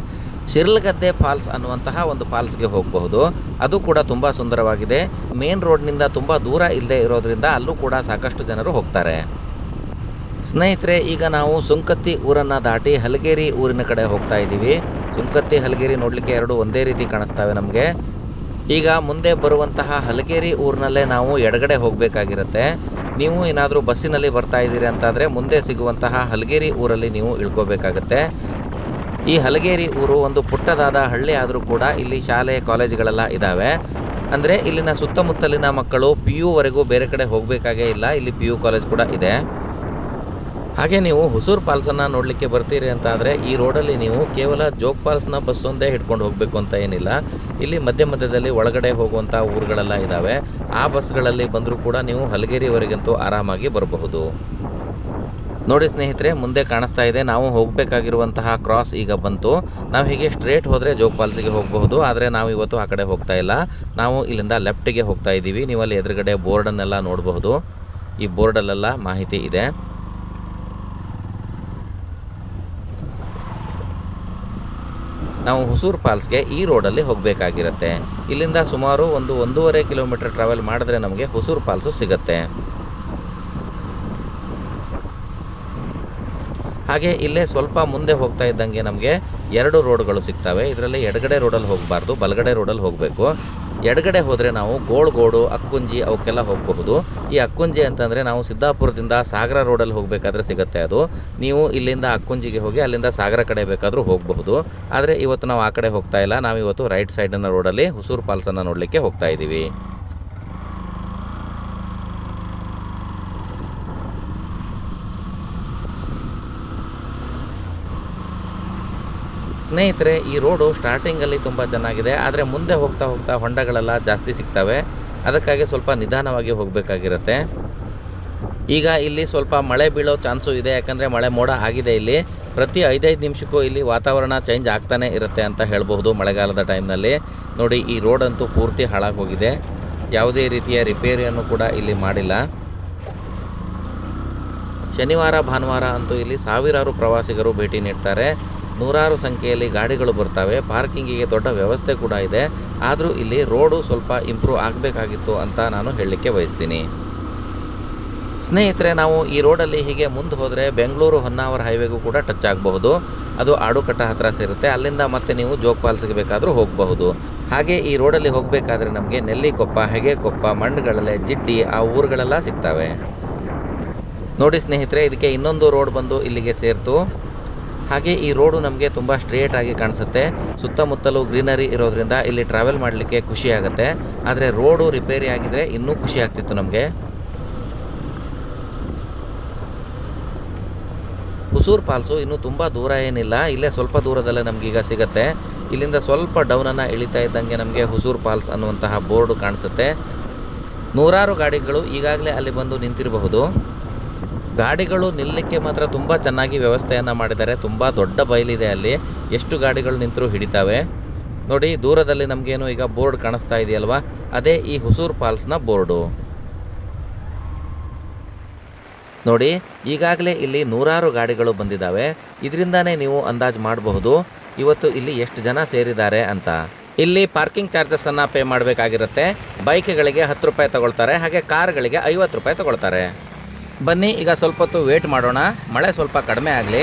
ಶಿರ್ಲಗದ್ದೆ ಫಾಲ್ಸ್ ಅನ್ನುವಂತಹ ಒಂದು ಫಾಲ್ಸ್ಗೆ ಹೋಗಬಹುದು. ಅದು ಕೂಡ ತುಂಬ ಸುಂದರವಾಗಿದೆ. ಮೇನ್ ರೋಡ್ನಿಂದ ತುಂಬ ದೂರ ಇಲ್ಲದೆ ಇರೋದ್ರಿಂದ ಅಲ್ಲೂ ಕೂಡ ಸಾಕಷ್ಟು ಜನರು ಹೋಗ್ತಾರೆ. ಸ್ನೇಹಿತರೆ, ಈಗ ನಾವು ಸುಂಕತ್ತಿ ಊರನ್ನು ದಾಟಿ ಹಲಗೇರಿ ಊರಿನ ಕಡೆ ಹೋಗ್ತಾ ಇದ್ದೀವಿ. ಸುಂಕತ್ತಿ ಹಲಗೇರಿ ನೋಡಲಿಕ್ಕೆ ಎರಡು ಒಂದೇ ರೀತಿ ಕಾಣಿಸ್ತವೆ ನಮಗೆ. ಈಗ ಮುಂದೆ ಬರುವಂತಹ ಹಲಗೇರಿ ಊರಿನಲ್ಲೇ ನಾವು ಎಡಗಡೆ ಹೋಗಬೇಕಾಗಿರುತ್ತೆ. ನೀವು ಏನಾದರೂ ಬಸ್ಸಿನಲ್ಲಿ ಬರ್ತಾ ಇದ್ದೀರಿ ಅಂತಾದರೆ ಮುಂದೆ ಸಿಗುವಂತಹ ಹಲಗೇರಿ ಊರಲ್ಲಿ ನೀವು ಇಳ್ಕೋಬೇಕಾಗತ್ತೆ. ಈ ಹಲಗೇರಿ ಊರು ಒಂದು ಪುಟ್ಟದಾದ ಹಳ್ಳಿ ಆದರೂ ಕೂಡ ಇಲ್ಲಿ ಶಾಲೆ ಕಾಲೇಜುಗಳೆಲ್ಲ ಇದ್ದಾವೆ. ಅಂದರೆ ಇಲ್ಲಿನ ಸುತ್ತಮುತ್ತಲಿನ ಮಕ್ಕಳು PU ವರೆಗೂ ಬೇರೆ ಕಡೆ ಹೋಗಬೇಕಾಗೇ ಇಲ್ಲ, ಇಲ್ಲಿ PU ಕಾಲೇಜ್ ಕೂಡ ಇದೆ. ಹಾಗೆ ನೀವು ಹುಸೂರು ಫಾಲ್ಸನ್ನು ನೋಡಲಿಕ್ಕೆ ಬರ್ತೀರಿ ಅಂತ ಆದರೆ ಈ ರೋಡಲ್ಲಿ ನೀವು ಕೇವಲ ಜೋಗ್ ಫಾಲ್ಸ್ನ ಬಸ್ ಒಂದೇ ಹಿಡ್ಕೊಂಡು ಹೋಗಬೇಕು ಅಂತ ಏನಿಲ್ಲ. ಇಲ್ಲಿ ಮಧ್ಯದಲ್ಲಿ ಒಳಗಡೆ ಹೋಗುವಂಥ ಊರುಗಳೆಲ್ಲ ಇದ್ದಾವೆ. ಆ ಬಸ್ಗಳಲ್ಲಿ ಬಂದರೂ ಕೂಡ ನೀವು ಹಲಗೇರಿವರೆಗಂತೂ ಆರಾಮಾಗಿ ಬರಬಹುದು. ನೋಡಿ ಸ್ನೇಹಿತರೆ, ಮುಂದೆ ಕಾಣಿಸ್ತಾ ಇದೆ ನಾವು ಹೋಗಬೇಕಾಗಿರುವಂತಹ ಕ್ರಾಸ್ ಈಗ ಬಂತು. ನಾವು ಹೀಗೆ ಸ್ಟ್ರೇಟ್ ಹೋದರೆ ಜೋಗ್ ಫಾಲ್ಸಿಗೆ ಹೋಗಬಹುದು. ಆದರೆ ನಾವು ಇವತ್ತು ಆ ಕಡೆ ಹೋಗ್ತಾ ಇಲ್ಲ, ನಾವು ಇಲ್ಲಿಂದ ಲೆಫ್ಟಿಗೆ ಹೋಗ್ತಾ ಇದ್ದೀವಿ. ನೀವು ಅಲ್ಲಿ ಎದುರುಗಡೆ ಬೋರ್ಡನ್ನೆಲ್ಲ ನೋಡಬಹುದು. ಈ ಬೋರ್ಡಲ್ಲೆಲ್ಲ ಮಾಹಿತಿ ಇದೆ. ನಾವು ಹುಸೂರು ಫಾಲ್ಸ್ಗೆ ಈ ರೋಡಲ್ಲಿ ಹೋಗಬೇಕಾಗಿರುತ್ತೆ. ಇಲ್ಲಿಂದ ಸುಮಾರು 1.5 ಕಿಲೋಮೀಟರ್ ಟ್ರಾವೆಲ್ ಮಾಡಿದ್ರೆ ನಮಗೆ ಹುಸೂರು ಫಾಲ್ಸು ಸಿಗುತ್ತೆ. ಹಾಗೆ ಇಲ್ಲೇ ಸ್ವಲ್ಪ ಮುಂದೆ ಹೋಗ್ತಾ ಇದ್ದಂಗೆ ನಮಗೆ 2 ರೋಡ್ಗಳು ಸಿಗ್ತವೆ. ಇದರಲ್ಲಿ ಎಡಗಡೆ ರೋಡಲ್ಲಿ ಹೋಗಬಾರ್ದು, ಬಲಗಡೆ ರೋಡಲ್ಲಿ ಹೋಗಬೇಕು. ಎಡಗಡೆ ಹೋದರೆ ನಾವು ಗೋಳ್ಗೋಡು, ಅಕ್ಕುಂಜಿ ಅವಕ್ಕೆಲ್ಲ ಹೋಗಬಹುದು. ಈ ಅಕ್ಕುಂಜಿ ಅಂತಂದರೆ ನಾವು ಸಿದ್ದಾಪುರದಿಂದ ಸಾಗರ ರೋಡಲ್ಲಿ ಹೋಗಬೇಕಾದ್ರೆ ಸಿಗುತ್ತೆ. ಅದು ನೀವು ಇಲ್ಲಿಂದ ಅಕ್ಕುಂಜಿಗೆ ಹೋಗಿ ಅಲ್ಲಿಂದ ಸಾಗರ ಕಡೆ ಬೇಕಾದರೂ ಹೋಗಬಹುದು. ಆದರೆ ಇವತ್ತು ನಾವು ಆ ಕಡೆ ಹೋಗ್ತಾ ಇಲ್ಲ, ನಾವಿವತ್ತು ರೈಟ್ ಸೈಡಿನ ರೋಡಲ್ಲಿ ಹುಸೂರು ಫಾಲ್ಸನ್ನು ನೋಡಲಿಕ್ಕೆ ಹೋಗ್ತಾ ಇದ್ದೀವಿ. ಸ್ನೇಹಿತರೆ, ಈ ರೋಡು ಸ್ಟಾರ್ಟಿಂಗಲ್ಲಿ ತುಂಬ ಚೆನ್ನಾಗಿದೆ, ಆದರೆ ಮುಂದೆ ಹೋಗ್ತಾ ಹೋಗ್ತಾ ಹೊಂಡಗಳೆಲ್ಲ ಜಾಸ್ತಿ ಸಿಗ್ತವೆ. ಅದಕ್ಕಾಗಿ ಸ್ವಲ್ಪ ನಿಧಾನವಾಗಿ ಹೋಗಬೇಕಾಗಿರುತ್ತೆ. ಈಗ ಇಲ್ಲಿ ಸ್ವಲ್ಪ ಮಳೆ ಬೀಳೋ ಚಾನ್ಸು ಇದೆ, ಯಾಕಂದರೆ ಮಳೆ ಮೋಡ ಆಗಿದೆ. ಇಲ್ಲಿ ಪ್ರತಿ 5-5 ನಿಮಿಷಕ್ಕೂ ಇಲ್ಲಿ ವಾತಾವರಣ ಚೇಂಜ್ ಆಗ್ತಾನೆ ಇರುತ್ತೆ ಅಂತ ಹೇಳ್ಬಹುದು ಮಳೆಗಾಲದ ಟೈಮ್ನಲ್ಲಿ. ನೋಡಿ, ಈ ರೋಡಂತೂ ಪೂರ್ತಿ ಹಾಳಾಗಿ ಹೋಗಿದೆ. ಯಾವುದೇ ರೀತಿಯ ರಿಪೇರಿಯನ್ನು ಕೂಡ ಇಲ್ಲಿ ಮಾಡಿಲ್ಲ. ಶನಿವಾರ ಭಾನುವಾರ ಅಂತೂ ಇಲ್ಲಿ ಸಾವಿರಾರು ಪ್ರವಾಸಿಗರು ಭೇಟಿ ನೀಡ್ತಾರೆ. ನೂರಾರು ಸಂಖ್ಯೆಯಲ್ಲಿ ಗಾಡಿಗಳು ಬರ್ತವೆ. ಪಾರ್ಕಿಂಗಿಗೆ ದೊಡ್ಡ ವ್ಯವಸ್ಥೆ ಕೂಡ ಇದೆ. ಆದರೂ ಇಲ್ಲಿ ರೋಡು ಸ್ವಲ್ಪ ಇಂಪ್ರೂವ್ ಆಗಬೇಕಾಗಿತ್ತು ಅಂತ ನಾನು ಹೇಳಲಿಕ್ಕೆ ಬಯಸ್ತೀನಿ. ಸ್ನೇಹಿತರೆ, ನಾವು ಈ ರೋಡಲ್ಲಿ ಹೀಗೆ ಮುಂದೆ ಹೋದರೆ ಬೆಂಗಳೂರು ಹೊನ್ನಾವರ ಹೈವೇಗೂ ಕೂಡ ಟಚ್ ಆಗಬಹುದು. ಅದು ಆಡುಕಟ್ಟ ಹತ್ತಿರ ಸೇರುತ್ತೆ. ಅಲ್ಲಿಂದ ಮತ್ತೆ ನೀವು ಜೋಗ್ ಫಾಲ್ಸ್ಗೆ ಬೇಕಾದರೂ ಹೋಗಬಹುದು. ಹಾಗೆ ಈ ರೋಡಲ್ಲಿ ಹೋಗಬೇಕಾದ್ರೆ ನಮಗೆ ನೆಲ್ಲಿಕೊಪ್ಪ, ಹೆಗೆಕೊಪ್ಪ, ಮಂಡಗಳೆ, ಜಿಡ್ಡಿ ಆ ಊರುಗಳೆಲ್ಲ ಸಿಗ್ತವೆ. ನೋಡಿ ಸ್ನೇಹಿತರೆ, ಇದಕ್ಕೆ ಇನ್ನೊಂದು ರೋಡ್ ಬಂದು ಇಲ್ಲಿಗೆ ಸೇರ್ತು. ಹಾಗೆ ಈ ರೋಡು ನಮಗೆ ತುಂಬ ಸ್ಟ್ರೇಟಾಗಿ ಕಾಣಿಸುತ್ತೆ. ಸುತ್ತಮುತ್ತಲೂ ಗ್ರೀನರಿ ಇರೋದ್ರಿಂದ ಇಲ್ಲಿ ಟ್ರಾವೆಲ್ ಮಾಡಲಿಕ್ಕೆ ಖುಷಿ ಆಗುತ್ತೆ. ಆದರೆ ರೋಡು ರಿಪೇರಿ ಆಗಿದ್ರೆ ಇನ್ನೂ ಖುಷಿ ಆಗ್ತಿತ್ತು ನಮಗೆ. ಹುಸೂರು ಫಾಲ್ಸು ಇನ್ನೂ ತುಂಬ ದೂರ ಏನಿಲ್ಲ, ಇಲ್ಲೇ ಸ್ವಲ್ಪ ದೂರದಲ್ಲೇ ನಮಗೀಗ ಸಿಗುತ್ತೆ. ಇಲ್ಲಿಂದ ಸ್ವಲ್ಪ ಡೌನನ್ನು ಇಳಿತಾ ಇದ್ದಂಗೆ ನಮಗೆ ಹುಸೂರು ಫಾಲ್ಸ್ ಅನ್ನುವಂತಹ ಬೋರ್ಡು ಕಾಣಿಸುತ್ತೆ. ನೂರಾರು ಗಾಡಿಗಳು ಈಗಾಗಲೇ ಅಲ್ಲಿ ಬಂದು ನಿಂತಿರಬಹುದು. ಗಾಡಿಗಳು ನಿಲ್ಲಕ್ಕೆ ಮಾತ್ರ ತುಂಬ ಚೆನ್ನಾಗಿ ವ್ಯವಸ್ಥೆಯನ್ನು ಮಾಡಿದ್ದಾರೆ. ತುಂಬ ದೊಡ್ಡ ಬಯಲಿದೆ ಅಲ್ಲಿ, ಎಷ್ಟು ಗಾಡಿಗಳು ನಿಂತರೂ ಹಿಡಿತಾವೆ. ನೋಡಿ, ದೂರದಲ್ಲಿ ನಮಗೇನು ಈಗ ಬೋರ್ಡ್ ಕಾಣಿಸ್ತಾ ಇದೆಯಲ್ವಾ, ಅದೇ ಈ ಹುಸೂರು ಫಾಲ್ಸ್ನ ಬೋರ್ಡು. ನೋಡಿ, ಈಗಾಗಲೇ ಇಲ್ಲಿ ನೂರಾರು ಗಾಡಿಗಳು ಬಂದಿದ್ದಾವೆ. ಇದರಿಂದಾನೇ ನೀವು ಅಂದಾಜು ಮಾಡಬಹುದು ಇವತ್ತು ಇಲ್ಲಿ ಎಷ್ಟು ಜನ ಸೇರಿದ್ದಾರೆ ಅಂತ. ಇಲ್ಲಿ ಪಾರ್ಕಿಂಗ್ ಚಾರ್ಜಸನ್ನು ಪೇ ಮಾಡಬೇಕಾಗಿರುತ್ತೆ. ಬೈಕ್ಗಳಿಗೆ 10 ರೂಪಾಯಿ ತಗೊಳ್ತಾರೆ, ಹಾಗೆ ಕಾರ್ಗಳಿಗೆ 50 ರೂಪಾಯಿ ತಗೊಳ್ತಾರೆ. ಬನ್ನಿ ಈಗ ಸ್ವಲ್ಪ ಹೊತ್ತು ವೇಟ್ ಮಾಡೋಣ, ಮಳೆ ಸ್ವಲ್ಪ ಕಡಿಮೆ ಆಗಲಿ.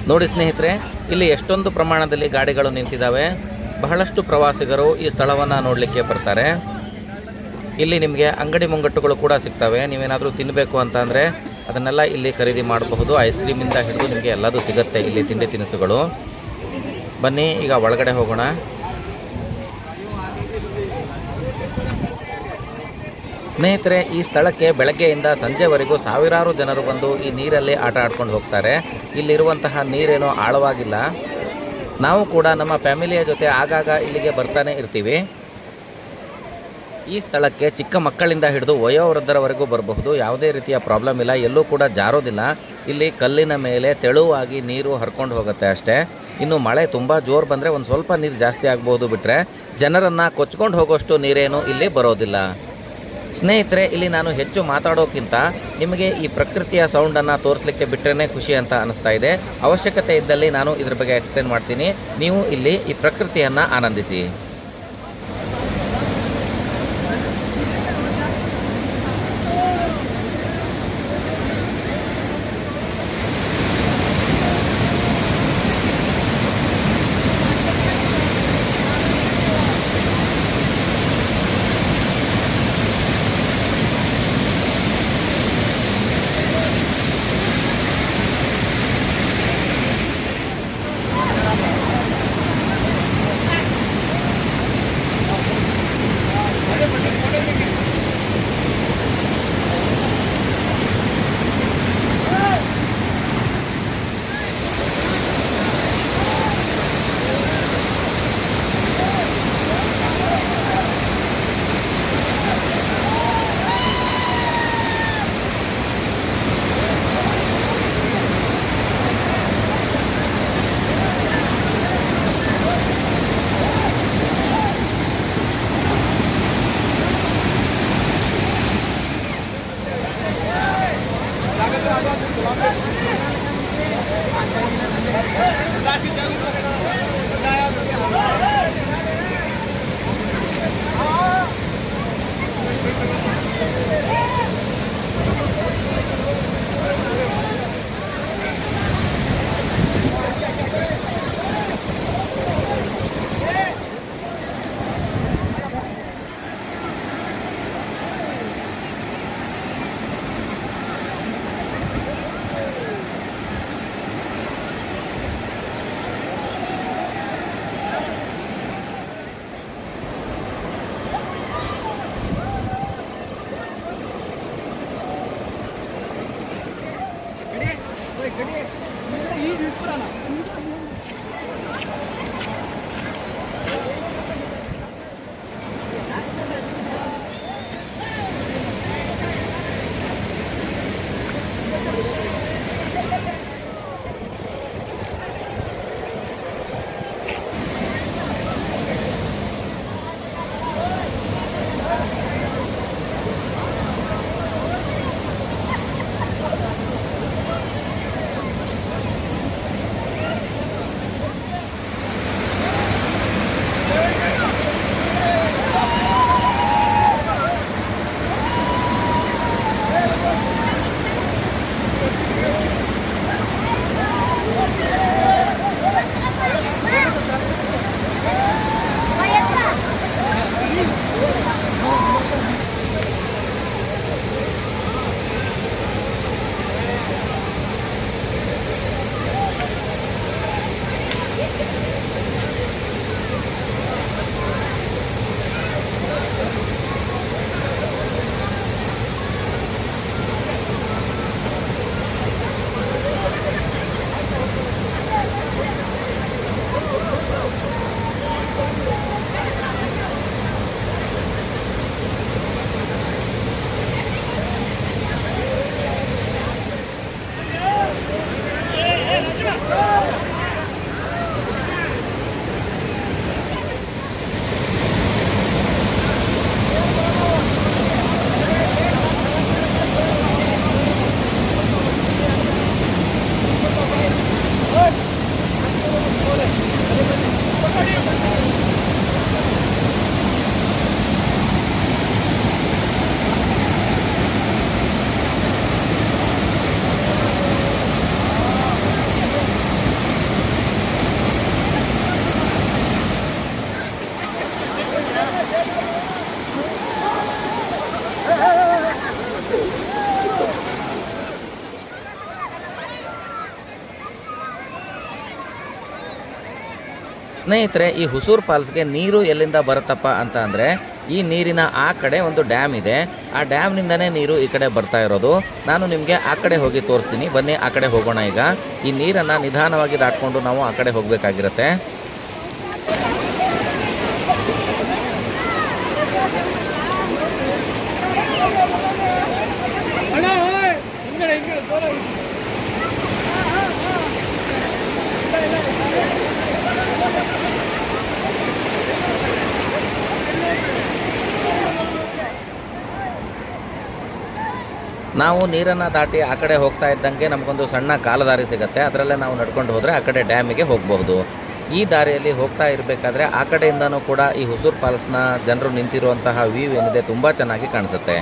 ನೋಡಿ ಸ್ನೇಹಿತರೆ, ಇಲ್ಲಿ ಎಷ್ಟೊಂದು ಪ್ರಮಾಣದಲ್ಲಿ ಗಾಡಿಗಳು ನಿಂತಿದ್ದಾವೆ. ಬಹಳಷ್ಟು ಪ್ರವಾಸಿಗರು ಈ ಸ್ಥಳವನ್ನು ನೋಡಲಿಕ್ಕೆ ಬರ್ತಾರೆ. ಇಲ್ಲಿ ನಿಮಗೆ ಅಂಗಡಿ ಮುಂಗಟ್ಟುಗಳು ಕೂಡ ಸಿಗ್ತವೆ. ನೀವೇನಾದರೂ ತಿನ್ನಬೇಕು ಅಂತ ಅಂದರೆ ಅದನ್ನೆಲ್ಲ ಇಲ್ಲಿ ಖರೀದಿ ಮಾಡಬಹುದು. ಐಸ್ ಕ್ರೀಮಿಂದ ಹಿಡಿದು ನಿಮಗೆ ಎಲ್ಲದೂ ಸಿಗುತ್ತೆ ಇಲ್ಲಿ, ತಿಂಡಿ ತಿನಿಸುಗಳು. ಬನ್ನಿ ಈಗ ಒಳಗಡೆ ಹೋಗೋಣ. ಸ್ನೇಹಿತರೆ, ಈ ಸ್ಥಳಕ್ಕೆ ಬೆಳಗ್ಗೆಯಿಂದ ಸಂಜೆವರೆಗೂ ಸಾವಿರಾರು ಜನರು ಬಂದು ಈ ನೀರಲ್ಲಿ ಆಟ ಆಡ್ಕೊಂಡು ಹೋಗ್ತಾರೆ. ಇಲ್ಲಿರುವಂತಹ ನೀರೇನೋ ಆಳವಾಗಿಲ್ಲ. ನಾವು ಕೂಡ ನಮ್ಮ ಫ್ಯಾಮಿಲಿಯ ಜೊತೆ ಆಗಾಗ ಇಲ್ಲಿಗೆ ಬರ್ತಾನೆ ಇರ್ತೀವಿ. ಈ ಸ್ಥಳಕ್ಕೆ ಚಿಕ್ಕ ಮಕ್ಕಳಿಂದ ಹಿಡಿದು ವಯೋವೃದ್ಧರವರೆಗೂ ಬರಬಹುದು. ಯಾವುದೇ ರೀತಿಯ ಪ್ರಾಬ್ಲಮ್ ಇಲ್ಲ, ಎಲ್ಲೂ ಕೂಡ ಜಾರೋದಿಲ್ಲ. ಇಲ್ಲಿ ಕಲ್ಲಿನ ಮೇಲೆ ತೆಳುವಾಗಿ ನೀರು ಹರ್ಕೊಂಡು ಹೋಗುತ್ತೆ ಅಷ್ಟೇ. ಇನ್ನು ಮಳೆ ತುಂಬ ಜೋರು ಬಂದರೆ ಒಂದು ಸ್ವಲ್ಪ ನೀರು ಜಾಸ್ತಿ ಆಗ್ಬೋದು, ಬಿಟ್ಟರೆ ಜನರನ್ನು ಕೊಚ್ಕೊಂಡು ಹೋಗೋಷ್ಟು ನೀರೇನು ಇಲ್ಲಿ ಬರೋದಿಲ್ಲ. ಸ್ನೇಹಿತರೆ, ಇಲ್ಲಿ ನಾನು ಹೆಚ್ಚು ಮಾತಾಡೋಕ್ಕಿಂತ ನಿಮಗೆ ಈ ಪ್ರಕೃತಿಯ ಸೌಂಡನ್ನು ತೋರಿಸಲಿಕ್ಕೆ ಬಿಟ್ಟರೆ ಖುಷಿ ಅಂತ ಅನಿಸ್ತಾ ಇದೆ. ಅವಶ್ಯಕತೆ ಇದ್ದಲ್ಲಿ ನಾನು ಇದ್ರ ಬಗ್ಗೆ ಎಕ್ಸ್ಪ್ಲೇನ್ ಮಾಡ್ತೀನಿ. ನೀವು ಇಲ್ಲಿ ಈ ಪ್ರಕೃತಿಯನ್ನು ಆನಂದಿಸಿ. ಸ್ನೇಹಿತರೆ, ಈ ಹುಸೂರು ಫಾಲ್ಸ್ಗೆ ನೀರು ಎಲ್ಲಿಂದ ಬರುತ್ತಪ್ಪ ಅಂತ ಅಂದರೆ ಈ ನೀರಿನ ಆ ಕಡೆ ಒಂದು ಡ್ಯಾಮ್ ಇದೆ. ಆ ಡ್ಯಾಮ್ನಿಂದನೇ ನೀರು ಈ ಕಡೆ ಬರ್ತಾ ಇರೋದು. ನಾನು ನಿಮಗೆ ಆ ಕಡೆ ಹೋಗಿ ತೋರಿಸ್ತೀನಿ. ಬನ್ನಿ ಆ ಕಡೆ ಹೋಗೋಣ. ಈಗ ಈ ನೀರನ್ನು ನಿಧಾನವಾಗಿ ದಾಟ್ಕೊಂಡು ನಾವು ಆ ಕಡೆ ಹೋಗಬೇಕಾಗಿರುತ್ತೆ. ನಾವು ನೀರನ್ನು ದಾಟಿ ಆ ಕಡೆ ಹೋಗ್ತಾ ಇದ್ದಂಗೆ ನಮಗೊಂದು ಸಣ್ಣ ಕಾಲದಾರಿ ಸಿಗುತ್ತೆ. ಅದರಲ್ಲೇ ನಾವು ನಡ್ಕೊಂಡು ಹೋದರೆ ಆ ಕಡೆ ಡ್ಯಾಮಿಗೆ ಹೋಗಬಹುದು. ಈ ದಾರಿಯಲ್ಲಿ ಹೋಗ್ತಾ ಇರಬೇಕಾದ್ರೆ ಆ ಕಡೆಯಿಂದನೂ ಕೂಡ ಈ ಹುಸೂರು ಫಾಲ್ಸ್ನ ಜನರು ನಿಂತಿರುವಂತಹ ವ್ಯೂ ಏನಿದೆ ತುಂಬ ಚೆನ್ನಾಗಿ ಕಾಣಿಸುತ್ತೆ.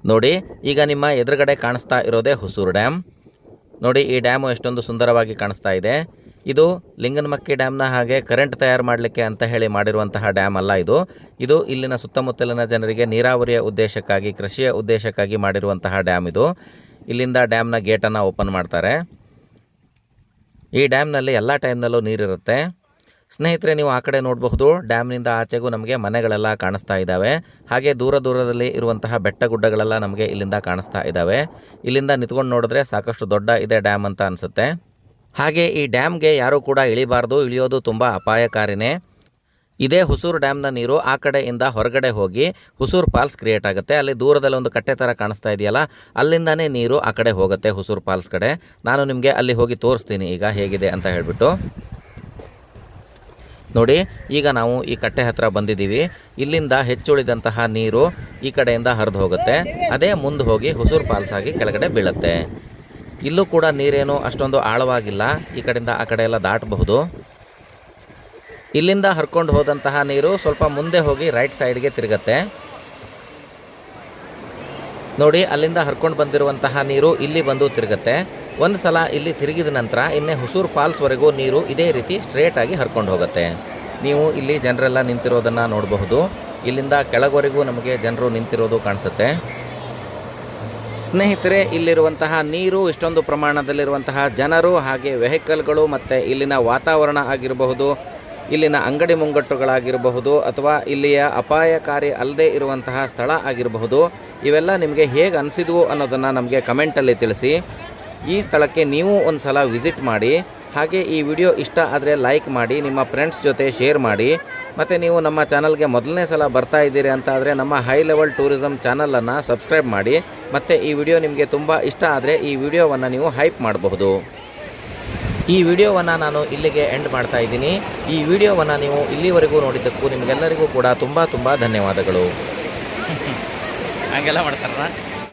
ನೋಡಿ, ಈಗ ನಿಮ್ಮ ಎದುರುಗಡೆ ಕಾಣಿಸ್ತಾ ಇರೋದೇ ಹುಸೂರು ಡ್ಯಾಮ್. ನೋಡಿ, ಈ ಡ್ಯಾಮು ಎಷ್ಟೊಂದು ಸುಂದರವಾಗಿ ಕಾಣಿಸ್ತಾ ಇದೆ. ಇದು ಲಿಂಗನಮಕ್ಕಿ ಡ್ಯಾಮ್ನ ಹಾಗೆ ಕರೆಂಟ್ ತಯಾರು ಮಾಡಲಿಕ್ಕೆ ಅಂತ ಹೇಳಿ ಮಾಡಿರುವಂತಹ ಡ್ಯಾಮ್ ಅಲ್ಲ. ಇದು ಇಲ್ಲಿನ ಸುತ್ತಮುತ್ತಲಿನ ಜನರಿಗೆ ನೀರಾವರಿಯ ಉದ್ದೇಶಕ್ಕಾಗಿ, ಕೃಷಿಯ ಉದ್ದೇಶಕ್ಕಾಗಿ ಮಾಡಿರುವಂತಹ ಡ್ಯಾಮ್ ಇದು. ಇಲ್ಲಿಂದ ಡ್ಯಾಮ್ನ ಗೇಟನ್ನು ಓಪನ್ ಮಾಡ್ತಾರೆ. ಈ ಡ್ಯಾಮ್ನಲ್ಲಿ ಎಲ್ಲ ಟೈಮ್ನಲ್ಲೂ ನೀರಿರುತ್ತೆ. ಸ್ನೇಹಿತರೆ, ನೀವು ಆ ಕಡೆ ನೋಡಬಹುದು, ಡ್ಯಾಮ್ನಿಂದ ಆಚೆಗೂ ನಮಗೆ ಮನೆಗಳೆಲ್ಲ ಕಾಣಿಸ್ತಾ ಇದ್ದಾವೆ. ಹಾಗೆ ದೂರದಲ್ಲಿ ಇರುವಂತಹ ಬೆಟ್ಟ ಗುಡ್ಡಗಳೆಲ್ಲ ನಮಗೆ ಇಲ್ಲಿಂದ ಕಾಣಿಸ್ತಾ ಇದ್ದಾವೆ. ಇಲ್ಲಿಂದ ನಿಂತ್ಕೊಂಡು ನೋಡಿದ್ರೆ ಸಾಕಷ್ಟು ದೊಡ್ಡ ಇದೆ ಡ್ಯಾಮ್ ಅಂತ ಅನಿಸುತ್ತೆ. ಹಾಗೆ ಈ ಡ್ಯಾಮ್ಗೆ ಯಾರೂ ಕೂಡ ಇಳಿಬಾರ್ದು, ಇಳಿಯೋದು ತುಂಬ ಅಪಾಯಕಾರಿನೇ. ಇದೇ ಹುಸೂರು ಡ್ಯಾಮ್ನ ನೀರು ಆ ಕಡೆಯಿಂದ ಹೊರಗಡೆ ಹೋಗಿ ಹುಸೂರು ಫಾಲ್ಸ್ ಕ್ರಿಯೇಟ್ ಆಗುತ್ತೆ. ಅಲ್ಲಿ ದೂರದಲ್ಲಿ ಒಂದು ಕಟ್ಟೆ ಥರ ಕಾಣಿಸ್ತಾ ಇದೆಯಲ್ಲ, ಅಲ್ಲಿಂದನೇ ನೀರು ಆ ಕಡೆ ಹೋಗುತ್ತೆ ಹುಸೂರು ಫಾಲ್ಸ್ ಕಡೆ. ನಾನು ನಿಮಗೆ ಅಲ್ಲಿ ಹೋಗಿ ತೋರಿಸ್ತೀನಿ ಈಗ ಹೇಗಿದೆ ಅಂತ ಹೇಳಿಬಿಟ್ಟು. ನೋಡಿ, ಈಗ ನಾವು ಈ ಕಟ್ಟೆ ಹತ್ರ ಬಂದಿದ್ದೀವಿ. ಇಲ್ಲಿಂದ ಹೆಚ್ಚುಳಿದಂತಹ ನೀರು ಈ ಕಡೆಯಿಂದ ಹರಿದು ಹೋಗುತ್ತೆ. ಅದೇ ಮುಂದೆ ಹೋಗಿ ಹುಸೂರು ಫಾಲ್ಸ್ ಆಗಿ ಕೆಳಗಡೆ ಬೀಳುತ್ತೆ. ಇಲ್ಲೂ ಕೂಡ ನೀರೇನು ಅಷ್ಟೊಂದು ಆಳವಾಗಿಲ್ಲ. ಈ ಕಡೆಯಿಂದ ಆ ಕಡೆ ಎಲ್ಲ ದಾಟಬಹುದು. ಇಲ್ಲಿಂದ ಹರ್ಕೊಂಡು ಹೋದಂತಹ ನೀರು ಸ್ವಲ್ಪ ಮುಂದೆ ಹೋಗಿ ರೈಟ್ ಸೈಡ್ಗೆ ತಿರುಗುತ್ತೆ. ನೋಡಿ, ಅಲ್ಲಿಂದ ಹರ್ಕೊಂಡು ಬಂದಿರುವಂತಹ ನೀರು ಇಲ್ಲಿ ಬಂದು ತಿರುಗುತ್ತೆ. ಒಂದು ಸಲ ಇಲ್ಲಿ ತಿರುಗಿದ ನಂತರ ಇನ್ನೇ ಹುಸೂರು ಫಾಲ್ಸ್ವರೆಗೂ ನೀರು ಇದೇ ರೀತಿ ಸ್ಟ್ರೇಟಾಗಿ ಹರ್ಕೊಂಡು ಹೋಗುತ್ತೆ. ನೀವು ಇಲ್ಲಿ ಜನರೆಲ್ಲ ನಿಂತಿರೋದನ್ನು ನೋಡಬಹುದು. ಇಲ್ಲಿಂದ ಕೆಳಗವರೆಗೂ ನಮಗೆ ಜನರು ನಿಂತಿರೋದು ಕಾಣಿಸುತ್ತೆ. ಸ್ನೇಹಿತರೆ, ಇಲ್ಲಿರುವಂತಹ ನೀರು, ಇಷ್ಟೊಂದು ಪ್ರಮಾಣದಲ್ಲಿರುವಂತಹ ಜನರು, ಹಾಗೆ ವೆಹಿಕಲ್ಗಳು ಮತ್ತು ಇಲ್ಲಿನ ವಾತಾವರಣ ಆಗಿರಬಹುದು, ಇಲ್ಲಿನ ಅಂಗಡಿ ಮುಂಗಟ್ಟುಗಳಾಗಿರಬಹುದು, ಅಥವಾ ಇಲ್ಲಿಯ ಅಪಾಯಕಾರಿ ಅಲ್ಲದೆ ಇರುವಂತಹ ಸ್ಥಳ ಆಗಿರಬಹುದು, ಇವೆಲ್ಲ ನಿಮಗೆ ಹೇಗೆ ಅನಿಸಿದ್ವು ಅನ್ನೋದನ್ನು ನಮಗೆ ಕಮೆಂಟಲ್ಲಿ ತಿಳಿಸಿ. ಈ ಸ್ಥಳಕ್ಕೆ ನೀವು ಒಂದು ಸಲ ವಿಸಿಟ್ ಮಾಡಿ. ಹಾಗೆ ಈ ವಿಡಿಯೋ ಇಷ್ಟ ಆದರೆ ಲೈಕ್ ಮಾಡಿ, ನಿಮ್ಮ ಫ್ರೆಂಡ್ಸ್ ಜೊತೆ ಶೇರ್ ಮಾಡಿ. ಮತ್ತು ನೀವು ನಮ್ಮ ಚಾನಲ್ಗೆ ಮೊದಲನೇ ಸಲ ಬರ್ತಾ ಇದ್ದೀರಿ ಅಂತ ಆದರೆ ನಮ್ಮ ಹೈ ಲೆವೆಲ್ ಟೂರಿಸಮ್ ಚಾನಲನ್ನು ಸಬ್ಸ್ಕ್ರೈಬ್ ಮಾಡಿ. ಮತ್ತು ಈ ವಿಡಿಯೋ ನಿಮಗೆ ತುಂಬ ಇಷ್ಟ ಆದರೆ ಈ ವಿಡಿಯೋವನ್ನು ನೀವು ಹೈಪ್ ಮಾಡಬಹುದು. ಈ ವಿಡಿಯೋವನ್ನು ನಾನು ಇಲ್ಲಿಗೆ ಎಂಡ್ ಮಾಡ್ತಾ ಇದ್ದೀನಿ. ಈ ವಿಡಿಯೋವನ್ನು ನೀವು ಇಲ್ಲಿವರೆಗೂ ನೋಡಿದ್ದಕ್ಕೂ ನಿಮಗೆಲ್ಲರಿಗೂ ಕೂಡ ತುಂಬ ಧನ್ಯವಾದಗಳು. ಹಂಗೆಲ್ಲ ಮಾಡ್ತಾರ.